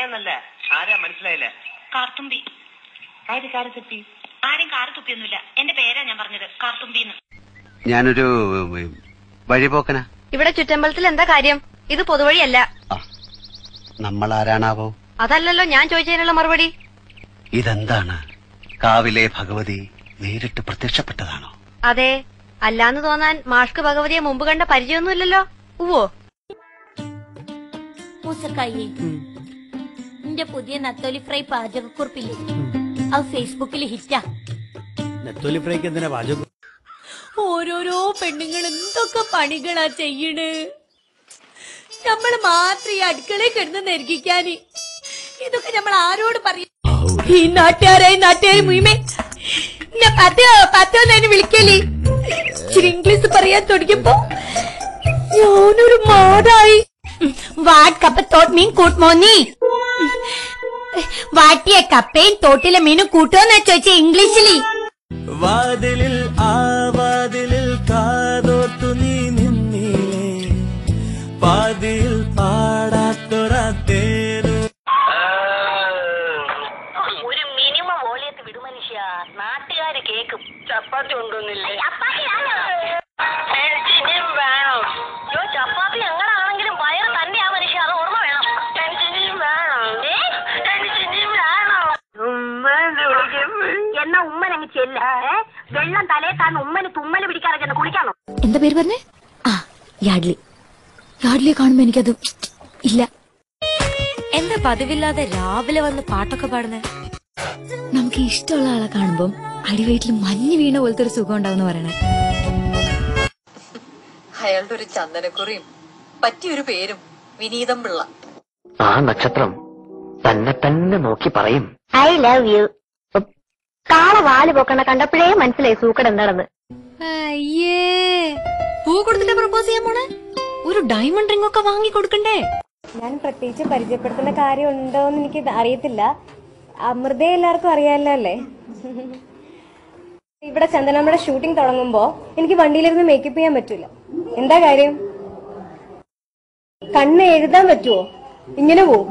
എന്നല്ല, ആരാ മനസ്സിലായില്ല? കാർത്തുമ്പി. ആര് കാറ് തുപ്പി? ആരും കാറ് തുപ്പിയൊന്നുമില്ല. എന്റെ പേരാ ഞാൻ പറഞ്ഞത്, കാർത്തുമ്പിന്ന്. ഞാനൊരു വഴിപോക്കനാ. ഇവിടെ ചുറ്റമ്പലത്തിൽ എന്താ കാര്യം? ഇത് പൊതുവഴിയല്ല. നമ്മൾ ആരാണാവോ? അതല്ലല്ലോ ഞാൻ ചോദിച്ചതിനുള്ള മറുപടി. ഇതെന്താണ്? കാവിലെ ഭഗവതി നേരിട്ട് പ്രത്യക്ഷപ്പെട്ടതാണോ? അതെ. അല്ലാന്ന് തോന്നാൻ മാഷ്ക്ക് ഭഗവതിയെ മുമ്പ് കണ്ട പരിചയമൊന്നുമില്ലല്ലോ. ഉവ്വോ? എന്റെ പുതിയ നത്തോലി ഫ്രൈ പാചകക്കുറിപ്പില്ലേ, അത് ഫേസ്ബുക്കിൽ ഹിറ്റാ. നത്തോലി ഫ്രൈക്ക് എന്തിനാ പാചകം? ഓരോരോ പെണ്ണുങ്ങൾ എന്തൊക്കെ പണികളാ ചെയ്യണ്. നമ്മള് മാത്രം ഈ അടുക്കളയിൽ കിടന്ന് നെരുകിക്കാന്. ഇതൊക്കെ നമ്മൾ ആരോട് പറയും? ഈ നാട്ടുകാരെ മുഴുവൻ പത്തോന്നെ വിളിക്കലേ. ഇച്ചിരി ഇംഗ്ലീഷ് പറയാൻ തുടങ്ങിയപ്പോ ഞാനൊരു മാടായി. വാട്ട് കപ്പ തോട്ട് മീൻ കൂട്ടുമോന്നി. വാട്ടിയ കപ്പയും തോട്ടിലെ മീനും കൂട്ടുമെന്നാ ചോദിച്ച ഇംഗ്ലീഷില്. വാതിലിൽ ആ വാതിലിൽ കാതോർത്തു നീ നിന്നില്ലേ, പാതിയിൽ പാടാത്തൊരാത്തേരു. ഒരു മിനിമം വോളിയത്ത് വിടു മനുഷ്യ, നാട്ടുകാര് കേക്കും. ചപ്പാത്തി കൊണ്ടുവന്നില്ലേ? വേണം. ചപ്പാത്തി ഞങ്ങളാണെങ്കിലും വയറ് തന്നെയാ മനുഷ്യ, അത് ഓർമ്മ വേണം. എന്നാ ഉമ്മനങ്ങ് ചെല്ല. വെള്ളം തലേ താന്ന് ഉമ്മന് തുമ്മല് പിടിക്കാതെ ചെന്ന് കുളിക്കാണോ? എന്താ പേര് പറഞ്ഞേ? ആ, യാഡ്ലി. യാഡ്ലിയെ കാണുമ്പോ എനിക്കത് ഇല്ല. എന്താ പതിവില്ലാതെ രാവിലെ വന്ന് പാട്ടൊക്കെ പാടുന്നേ? നമുക്ക് ഇഷ്ടമുള്ള ആളെ കാണുമ്പോ അടിവയറ്റിൽ മഞ്ഞ് വീണ പോലത്തെ ഒരു സുഖം ഉണ്ടാവും പറയണേ. അയാളുടെ ഒരു ചന്ദനക്കുറിയും പറ്റിയൊരു പേരും വിനീതം പിള്ള. ആ നക്ഷത്രം തന്നെ തന്നെ നോക്കി പറയും, ഐ ലവ് യു. കാള വാല് പോക്കണ കണ്ടപ്പോഴേ മനസ്സിലായി സൂക്കട് എന്താണെന്ന്. അയ്യേ, പൂ കൊടുത്തിട്ട് പ്രപ്പോസ് ചെയ്യാൻ പോണേ? ഒരു ഡയമണ്ട് റിംഗ് ഒക്കെ വാങ്ങി കൊടുക്കണ്ടേ? ഞാൻ പ്രത്യേകിച്ച് പരിചയപ്പെടുത്തുന്ന കാര്യം ഉണ്ടോന്ന് എനിക്ക് അറിയത്തില്ല. അമൃതയെ എല്ലാവർക്കും അറിയാമല്ലോ അല്ലേ? ഇവിടെ ചന്ദനമ്മയുടെ ഷൂട്ടിംഗ് തുടങ്ങുമ്പോ എനിക്ക് വണ്ടിയിലിരുന്ന് മേക്കപ്പ് ചെയ്യാൻ പറ്റൂല. എന്താ കാര്യം? കണ്ണ് എഴുതാൻ പറ്റുമോ? ഇങ്ങനെ പോവും.